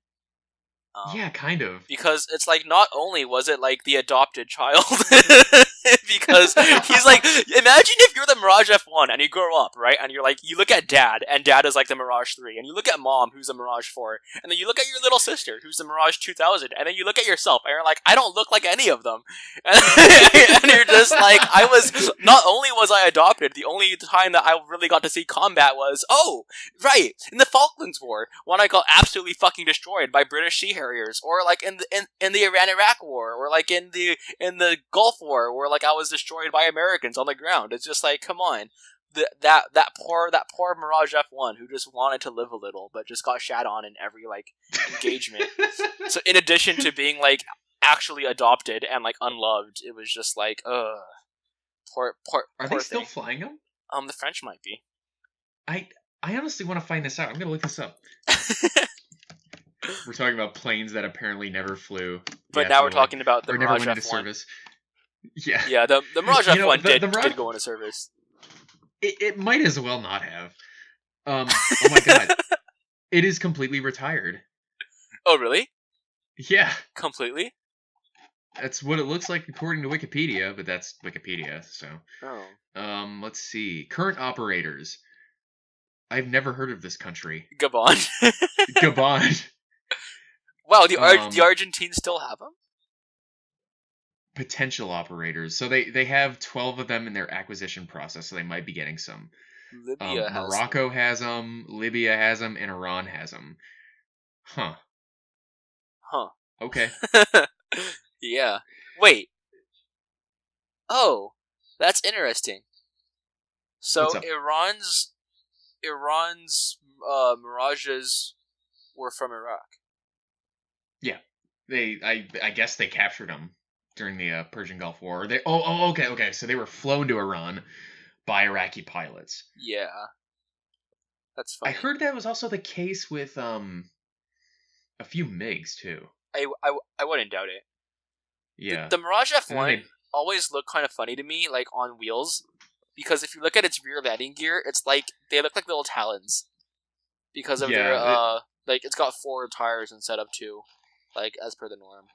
Yeah, kind of. Because it's like, not only was it like the adopted child, because he's like, imagine if you're the Mirage F1 and you grow up, right? And you're like, you look at dad, and dad is like the Mirage 3, and you look at mom, who's the Mirage 4, and then you look at your little sister, who's the Mirage 2000, and then you look at yourself, and you're like, I don't look like any of them. And you're just like, not only was I adopted, the only time that I really got to see combat was, in the Falklands War, when I got absolutely fucking destroyed by British Sea Harriers, or like in the Iran-Iraq War, or like in the Gulf War, where like I was destroyed by Americans on the ground. It's just like, come on, that poor Mirage F1 who just wanted to live a little, but just got shat on in every like engagement. So in addition to being like actually adopted and like unloved, it was just like, poor. Are they still flying them? The French might be. I honestly want to find this out. I'm gonna look this up. We're talking about planes that apparently never flew. But now we're talking about the Mirage never went F1. into service. Yeah. Yeah, the Mirage F1 did go into service. It might as well not have. Oh my god. It is completely retired. Oh, really? Yeah. Completely? That's what it looks like according to Wikipedia, but that's Wikipedia, so. Oh. Let's see. Current operators. I've never heard of this country. Gabon. Gabon. Wow, the Argentines still have them? Potential operators. So they have 12 of them in their acquisition process, so they might be getting some. Libya has Morocco them. has them, Libya has them, and Iran has them. Huh. Huh. Okay. Yeah. Wait. Oh, that's interesting. So What's up? Iran's Mirages were from Iraq. Yeah. I guess they captured them during the Persian Gulf War. Okay. So they were flown to Iran by Iraqi pilots. Yeah. That's funny. I heard that was also the case with a few MiGs too. I wouldn't doubt it. Yeah. The Mirage F1 they- always looked kind of funny to me, like on wheels, because if you look at its rear landing gear, it's like they look like little talons because of their like it's got 4 tires instead of 2, like as per the norm.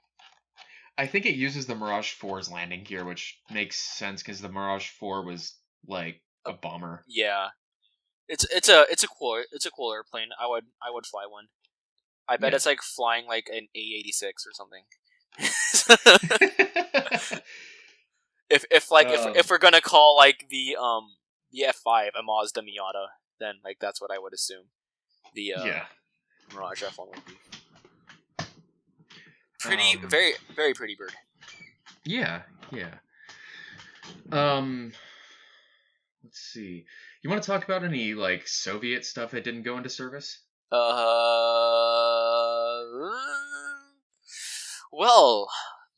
I think it uses the Mirage 4's landing gear, which makes sense because the Mirage 4 was like a bomber. Yeah, it's a cool airplane. I would fly one. I bet it's like flying like an A86 or something. if we're gonna call like the F5 a Mazda Miata, then like that's what I would assume the Mirage F1 would be. Pretty, very, very pretty bird. Yeah. Let's see. You want to talk about any like Soviet stuff that didn't go into service? Well,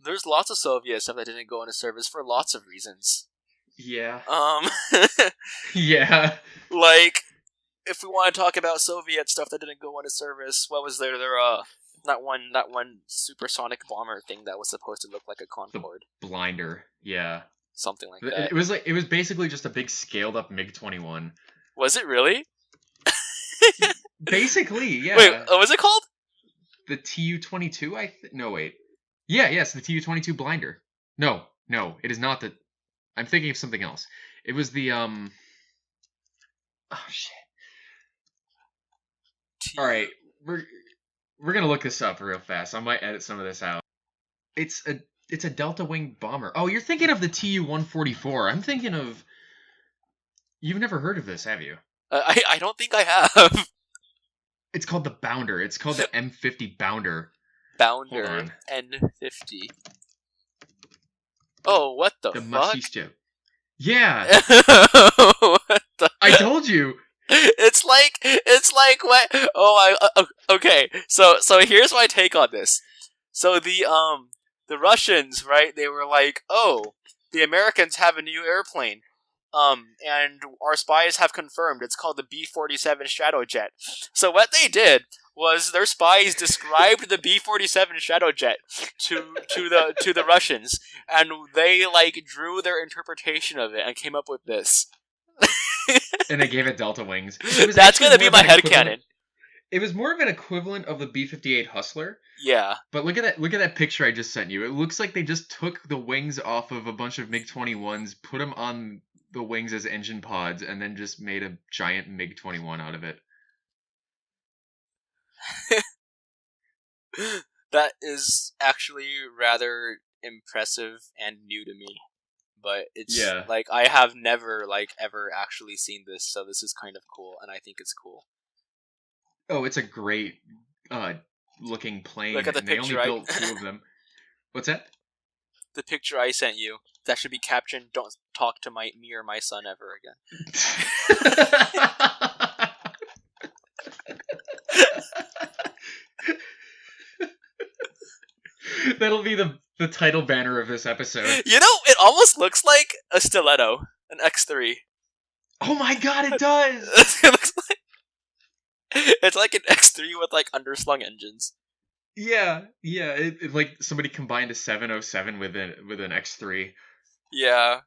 there's lots of Soviet stuff that didn't go into service for lots of reasons. Yeah. Yeah. Like, if we want to talk about Soviet stuff that didn't go into service, what was there? That one supersonic bomber thing that was supposed to look like a Concorde. The blinder. Yeah. Something like that. It was basically just a big scaled up MiG-21. Was it really? Basically, yeah. Wait, what was it called? The Tu-22, no, wait. Yes, the Tu-22 blinder. No, it is not the... I'm thinking of something else. It was the, Oh, shit. Alright, we're gonna look this up real fast. I might edit some of this out. It's a Delta Wing bomber. Oh, you're thinking of the Tu-144. I'm thinking of... You've never heard of this, have you? I don't think I have. It's called the Bounder. It's called the M50 Bounder. Bounder N50. Oh, what the fuck? Machischo. Yeah. What the... I told you. It's like what? Oh, okay. So here's my take on this. So the Russians, right? They were like, oh, the Americans have a new airplane. And our spies have confirmed it's called the B-47 Stratojet. So what they did was their spies described the B-47 Stratojet to the Russians, and they like drew their interpretation of it and came up with this. And they gave it Delta Wings. That's gonna be my headcanon. It was more of an equivalent of the B-58 Hustler. Yeah. But look at that picture I just sent you. It looks like they just took the wings off of a bunch of MiG-21s, put them on the wings as engine pods, and then just made a giant MiG-21 out of it. That is actually rather impressive and new to me. But it's like I have never like ever actually seen this, so this is kind of cool, and I think it's cool. Oh, it's a great looking plane. Look at the and picture. They only built 2 of them. What's that? The picture I sent you. That should be captioned, "Don't talk to me or my son ever again." That'll be the title banner of this episode. You know, it almost looks like a stiletto, an X3. Oh my god, it does! It looks like... It's like an X3 with like underslung engines. Yeah. It like somebody combined a 707 with an X3. Yeah,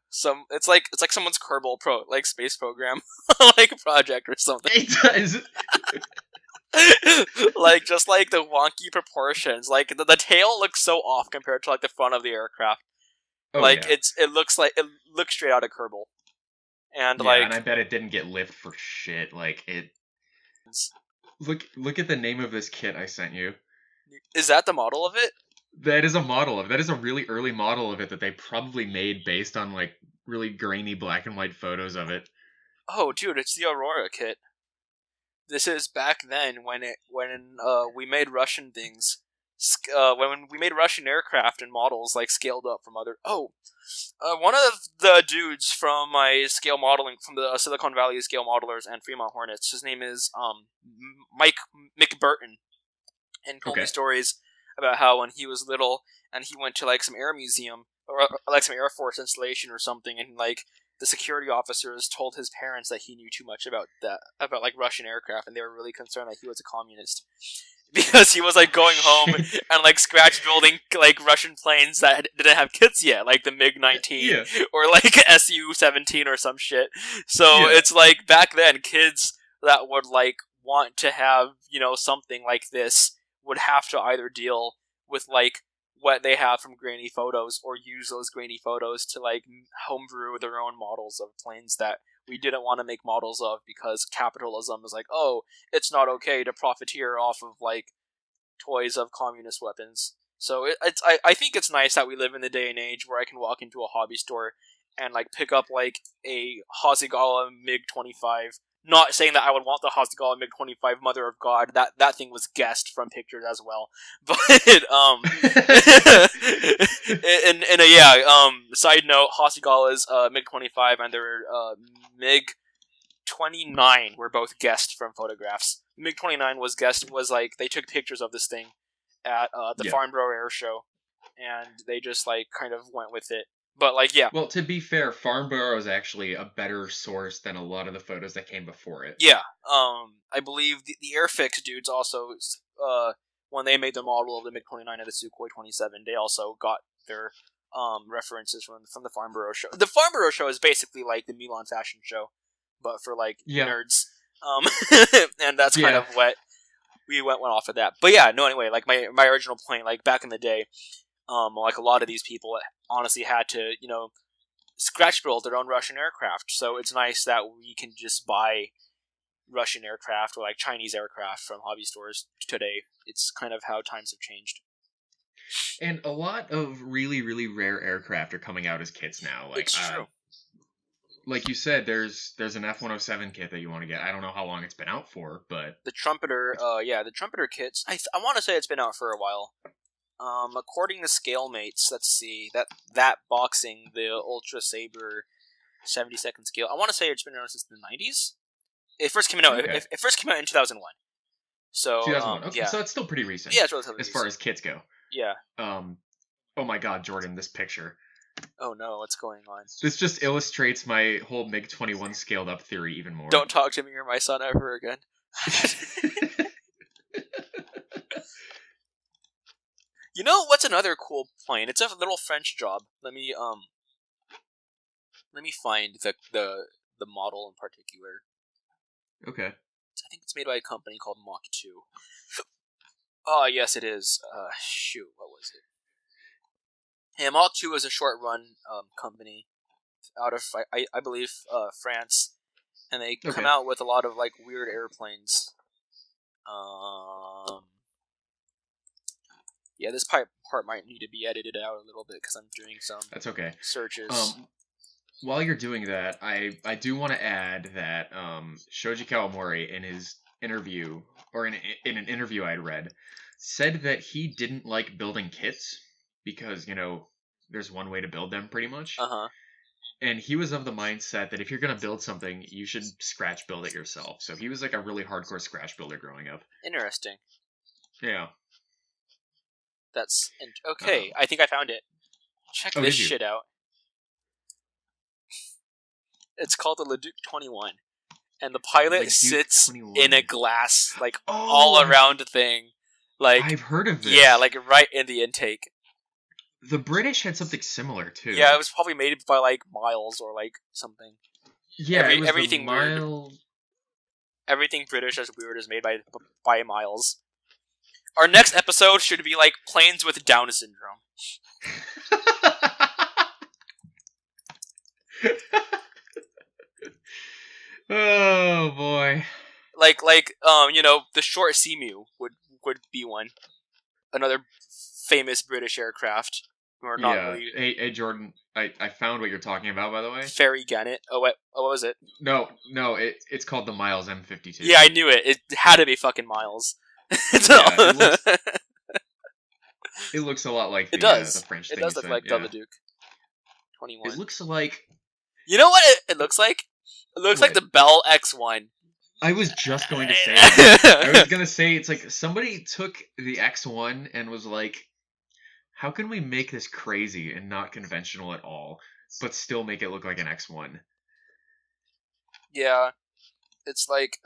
it's like someone's Kerbal space program, like project or something. It does. Like, just like the wonky proportions. Like the tail looks so off compared to like the front of the aircraft. Oh Like yeah. it looks straight out of Kerbal. And Yeah, and like I bet it didn't get lift for shit. Like it. Look at the name of this kit I sent you. is that the model of it? That is a model of. That is a really early model of it that they probably made based on like really grainy black and white photos of it. Oh, dude, it's the Aurora kit. This is back then when we made Russian things. When we made Russian aircraft and models like scaled up from other. One of the dudes from my scale modeling from the Silicon Valley scale modelers and Fremont Hornets. His name is Mike McBurton, and told me Okay. stories about how when he was little and he went to like some air museum or like some Air Force installation or something, and like the security officers told his parents that he knew too much about like Russian aircraft, and they were really concerned that he was a communist because he was like going home and like scratch building like Russian planes that didn't have kits yet, like the MiG 19 Yeah. or like Su 17 or some shit. So Yeah. it's like back then, kids that would like want to have something like this would have to either deal with like what they have from grainy photos or use those grainy photos to like homebrew their own models of planes that we didn't want to make models of because capitalism is like, oh, it's not okay to profiteer off of like toys of communist weapons. So I think it's nice that we live in the day and age where I can walk into a hobby store and like pick up like a Hasegawa MiG 25. Not saying that I would want the Hasegawa MiG 25 Mother of God. That thing was guessed from pictures as well. But side note, Hasegawa's MiG 25 and their MiG 29 were both guessed from photographs. MiG 29 was like they took pictures of this thing at the Farnborough Air Show, and they just like kind of went with it. But like, yeah. Well, to be fair, Farnborough is actually a better source than a lot of the photos that came before it. Yeah. I believe the Airfix dudes also, when they made the model of the MiG 29 and the Sukhoi 27, they also got their references from the Farnborough Show. The Farnborough Show is basically like the Milan Fashion Show, but for like nerds. And that's kind of what we went off of that. But yeah, no, anyway, like my original point, like back in the day, like a lot of these people honestly had to, scratch build their own Russian aircraft. So it's nice that we can just buy Russian aircraft or like Chinese aircraft from hobby stores today. It's kind of how times have changed. And a lot of really, really rare aircraft are coming out as kits now. Like, it's true. Like you said, there's an F-107 kit that you want to get. I don't know how long it's been out for, but the Trumpeter, the Trumpeter kits. I want to say it's been out for a while. According to ScaleMates, let's see that boxing, the Ultra Saber 72nd scale. I want to say it's been around since the 90s. It first came out. Okay. It first came out in 2001. So 2001. Okay, yeah. so it's still pretty recent. Yeah, it's relatively as far as kits go. Yeah. Oh my God, Jordan, this picture. Oh no, what's going on? This just illustrates my whole MiG-21 scaled up theory even more. Don't talk to me or my son ever again. You know what's another cool plane? It's a little French job. Let me find the model in particular. Okay. I think it's made by a company called Mach 2. Oh, yes, it is. Shoot, what was it? Yeah, Mach 2 is a short-run company out of, I believe, France. And they come out with a lot of, like, weird airplanes. Yeah, this part might need to be edited out a little bit because I'm doing some That's okay. searches. While you're doing that, I do want to add that Shoji Kawamori in his interview, or in an interview I'd read, said that he didn't like building kits because, there's one way to build them pretty much. Uh-huh. And he was of the mindset that if you're going to build something, you should scratch build it yourself. So he was like a really hardcore scratch builder growing up. Interesting. Yeah. That's okay. I think I found it. Check this shit out. It's called the Leduc 21, and the pilot sits 21. In a glass, like all around thing. Like I've heard of this. Yeah, like right in the intake. The British had something similar too. Yeah, it was probably made by like Miles or like something. Yeah, everything Miles. Everything British as weird is made by Miles. Our next episode should be like planes with Down syndrome. Oh boy. The short Seamew would be one. Another famous British aircraft. Or not really. Hey Jordan, I found what you're talking about, by the way. Ferry Gannet. What was it? No, it's called the Miles M52. Yeah, I knew it. It had to be fucking Miles. It looks a lot like the French thing. It does look like the Duke 21. It looks like... You know what it looks like? It looks like the Bell X1. I was just going to say that. I was going to say, it's like somebody took the X1 and was like, how can we make this crazy and not conventional at all, but still make it look like an X1? Yeah. It's like,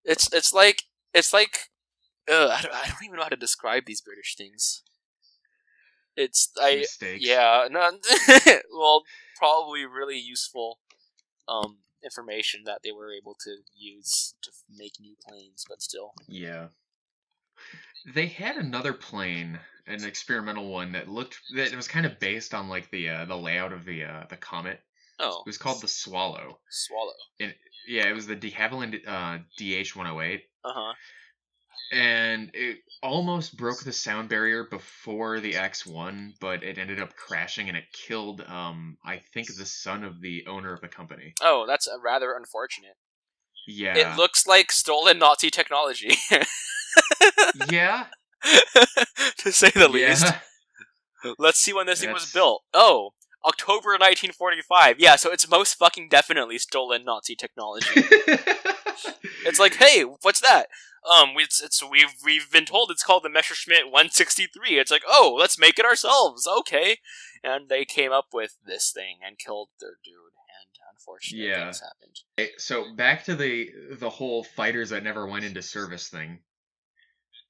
It's like... I don't even know how to describe these British things. Mistakes. Yeah, no, well, probably really useful information that they were able to use to make new planes, but still. Yeah. They had another plane, an experimental one that was kind of based on like the layout of the Comet. Oh. It was called the Swallow. It was the de Havilland DH-108. Uh-huh. And it almost broke the sound barrier before the X1, but it ended up crashing and it killed, I think, the son of the owner of the company. Oh, that's rather unfortunate. Yeah. It looks like stolen Nazi technology. Yeah. To say the least. Let's see when this thing was built. Oh, October 1945. Yeah, so it's most fucking definitely stolen Nazi technology. It's like, hey, what's that? We've been told it's called the Messerschmitt 163. It's like, oh, let's make it ourselves. Okay, and they came up with this thing and killed their dude, and unfortunately, things happened. Okay, so back to the whole fighters that never went into service thing.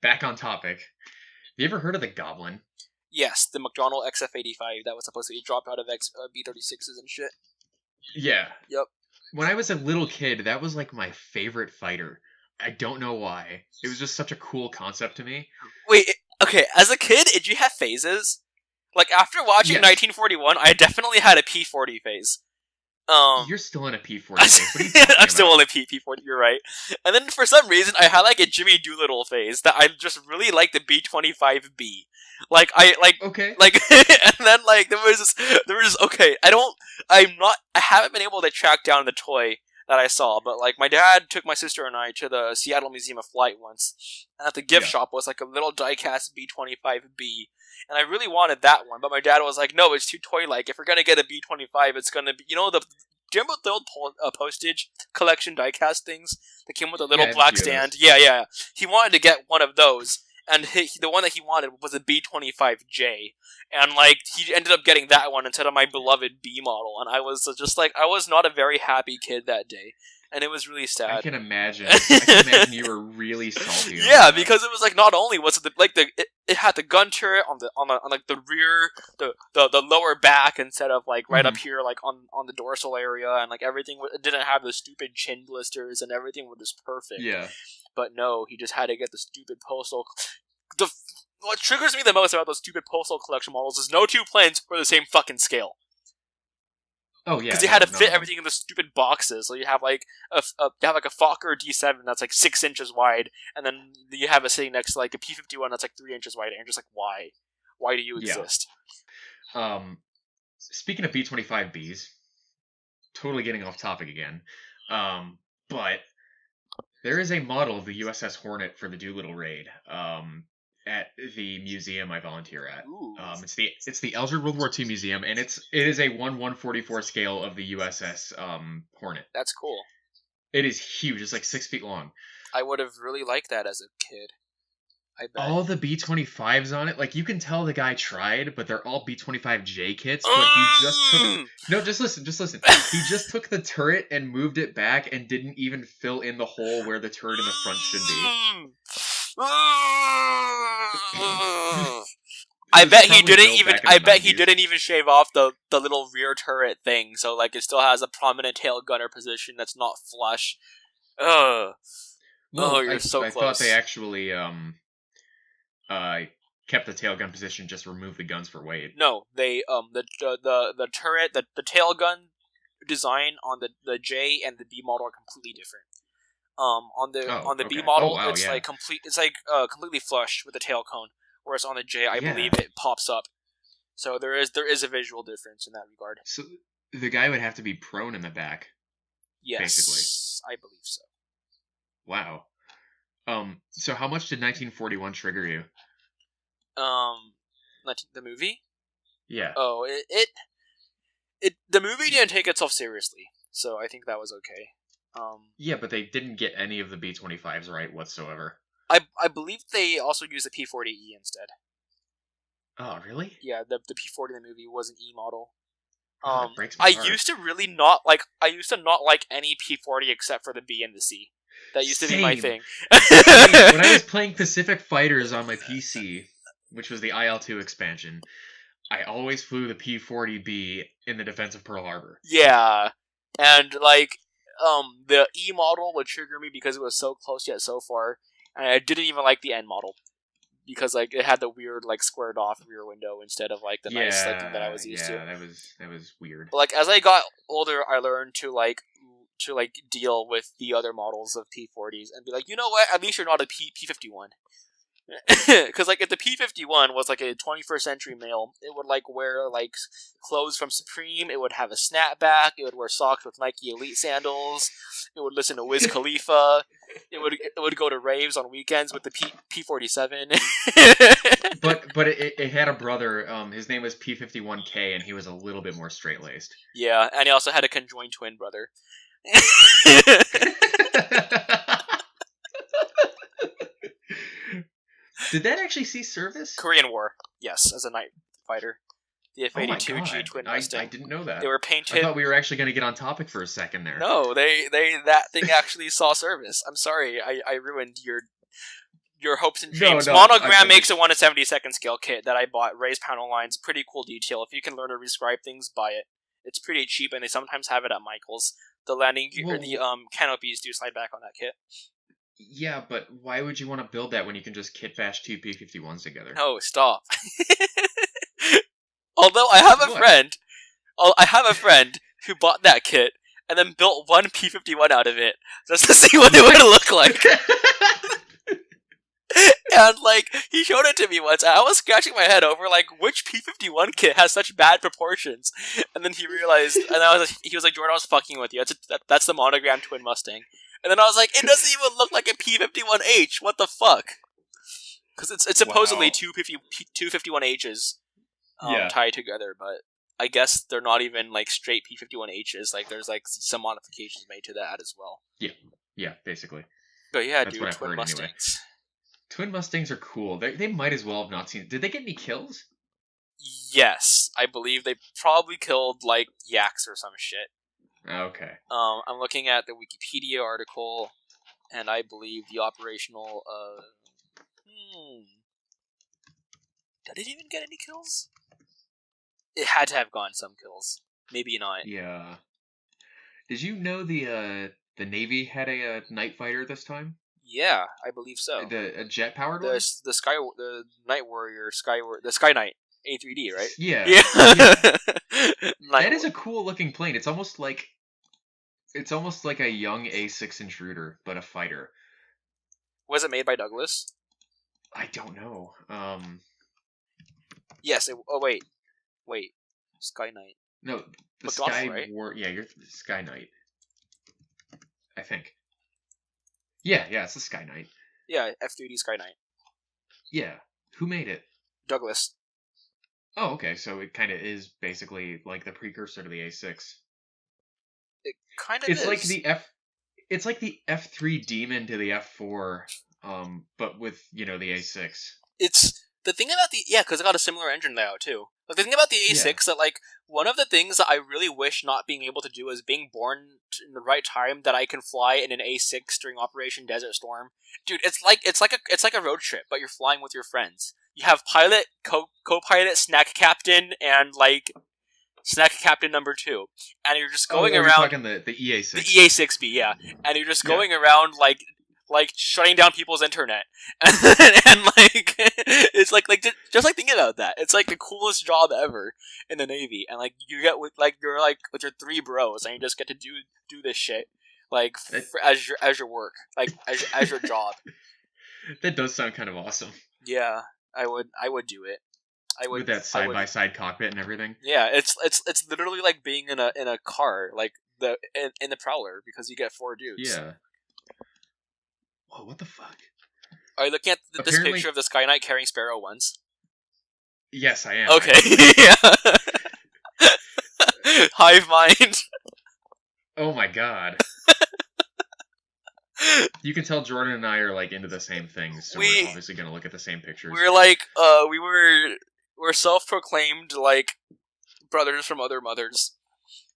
Back on topic. Have you ever heard of the Goblin? Yes, the McDonnell XF-85 that was supposed to be dropped out of B-36s and shit. Yeah. Yep. When I was a little kid, that was like my favorite fighter. I don't know why. It was just such a cool concept to me. Wait, okay, as a kid, did you have phases? Like, after watching 1941, I definitely had a P-40 phase. You're still in a P-40 phase. What are you talking I'm still in a P-40, you're right. And then for some reason, I had like a Jimmy Doolittle phase that I just really liked the B-25B. Okay. And then there was okay, I haven't been able to track down the toy that I saw, but like my dad took my sister and I to the Seattle Museum of Flight once, and at the gift shop was like a little die-cast B-25B, and I really wanted that one, but my dad was like, no, it's too toy-like. If we're gonna get a B-25, it's gonna be, do you remember the old postage collection die-cast things that came with a little black stand? Yeah. He wanted to get one of those. And the one that he wanted was a B-25J. And, he ended up getting that one instead of my beloved B model. And I was just I was not a very happy kid that day. And it was really sad. I can imagine. I can imagine you were really salty. Yeah, because it was not only was it it had the gun turret on the rear, the lower back instead of right up here on the dorsal area, and everything it didn't have the stupid chin blisters, and everything was just perfect. Yeah. But no, he just had to get the stupid postal. What triggers me the most about those stupid postal collection models is no two planes were the same fucking scale. Oh yeah, because you had to fit everything in the stupid boxes. So you have a Fokker D7 that's 6 inches wide, and then you have it sitting next to a P-51 that's 3 inches wide, and you're just why? Why do you exist? Speaking of B-25Bs, totally getting off topic again, but there is a model of the USS Hornet for the Doolittle raid. At the museum I volunteer at. It's the Eldred World War II Museum, and it is a 1/144 scale of the USS Hornet. That's cool. It is huge. It's 6 feet long. I would have really liked that as a kid. I bet. All the B-25s on it, you can tell the guy tried, but they're all B-25J kits. But he just took just listen. He just took the turret and moved it back, and didn't even fill in the hole where the turret in the front should be. I bet he probably didn't built even. back in I the bet he 90s. didn't even shave off the little rear turret thing, so like it still has a prominent tail gunner position that's not flush. Ugh. Oh, Well, you're so I thought they close. actually uh kept the tailgun position, just removed the guns for weight. No, they the turret the tail gun design on the J and the B model are completely different. Oh, On the B okay. Oh model, wow, it's yeah. like completely flush with the tail cone, whereas on the J, I Yeah. believe it pops up. So there is a visual difference in that regard. So the guy would have to be prone in the back, basically. Yes, I believe so. Wow. So how much did 1941 trigger you? The movie. Yeah. Oh, the movie didn't take itself seriously, so I think that was okay. Yeah, but they didn't get any of the B-25s right whatsoever. I believe they also used the P-40E instead. Oh, really? Yeah, the P-40 in the movie was an E model. Oh, that breaks my heart. I used to not like any P-40 except for the B and the C. That used to be my thing. Same. When I was playing Pacific Fighters on my PC, which was the IL-2 expansion, I always flew the P-40B in the defense of Pearl Harbor. Yeah, and like the E model would trigger me because it was so close yet so far, and I didn't even like the N model because like it had the weird like squared off rear window instead of like the nice like thing that I was used to. That was weird. But like as I got older, I learned to deal with the other models of P-40s and be like, you know what? At least you're not a P-51. Because like if the P-51 was like a 21st century male, it would like wear like clothes from Supreme. It would have a snapback. It would wear socks with Nike Elite sandals. It would listen to Wiz Khalifa. It would go to raves on weekends with the P-47. But it had a brother. His name was P-51K, and he was a little bit more straight laced. Yeah, and he also had a conjoined twin brother. Did that actually see service? Korean War, yes, as a night fighter. The F-82G twin Mustang. I didn't know that. They were painted. I thought we were actually going to get on topic for a second there. No, that thing actually saw service. I'm sorry, I ruined your hopes and dreams. No, Monogram makes a 1 to 72nd scale kit that I bought. Raised panel lines, pretty cool detail. If you can learn to rescribe things, buy it. It's pretty cheap, and they sometimes have it at Michael's. The landing gear, the canopies do slide back on that kit. Yeah, but why would you want to build that when you can just kit bash two P-51s together? No, stop. Although I have a friend who bought that kit and then built one P-51 out of it just to see what it would look like. And like he showed it to me once, and I was scratching my head over like which P-51 kit has such bad proportions. And then he realized, and he was like, Jordan, I was fucking with you. That's the Monogram twin Mustang. And then I was like, it doesn't even look like a P-51H. What the fuck? Because it's supposedly two 51Hs tied together, but I guess they're not even like straight P-51Hs. Like there's like some modifications made to that as well. Yeah, basically. But yeah, That's dude, what I've twin heard Mustangs. Anyway. Twin Mustangs are cool. They might as well have not seen. Did they get any kills? Yes, I believe they probably killed like yaks or some shit. Okay. I'm looking at the Wikipedia article, and I believe the operational. Did it even get any kills? It had to have gotten some kills. Maybe not. Yeah. Did you know the Navy had a night fighter this time? Yeah, I believe so. A jet powered one. The Night Warrior, the Sky Knight A3D, right? Yeah. Yeah. That is a cool looking plane. It's almost like a young A6 intruder, but a fighter. Was it made by Douglas? I don't know. Yes. Wait. Sky Knight. No, the McDonnell, Sky right? War. Yeah, you're the Sky Knight. I think. Yeah, it's the Sky Knight. Yeah, F3D Sky Knight. Yeah. Who made it? Douglas. Oh, okay. So it kind of is basically like the precursor to the A6. It kind of It's is. like it's like the F3 Demon to the F4, but with the A6. It's the thing about because it got a similar engine layout too. Like the thing about the A6 that like one of the things that I really wish not being able to do is being born in the right time that I can fly in an A6 during Operation Desert Storm. Dude, it's like a road trip, but you're flying with your friends. you have pilot, co-pilot, snack captain, and like snack captain number 2, and you're just going you're around talking the EA6. the EA6B, yeah, and you're just going around like shutting down people's internet, and like it's like just like thinking about that, it's like the coolest job ever in the Navy, and like you get with like you're like with your 3 bros, and you just get to do this shit like as your work, like as your job. That does sound kind of awesome. Yeah, I would do it. I would, with that side by side cockpit and everything. Yeah, it's literally like being in a car, like in the Prowler, because you get 4 dudes. Yeah. Whoa, what the fuck? Are you looking at this picture of the Sky Knight carrying Sparrow once? Yes, I am. Okay. Yeah. Hive mind. Oh my god. You can tell Jordan and I are like into the same things, so we're obviously gonna look at the same pictures. We're like, we're self-proclaimed like brothers from other mothers,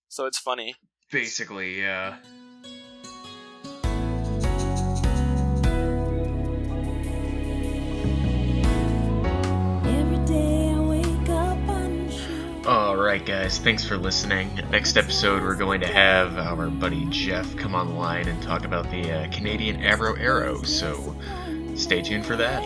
so it's funny. Basically, yeah. Alright guys, thanks for listening. Next episode we're going to have our buddy Jeff come on the line and talk about the Canadian Avro Arrow, so stay tuned for that.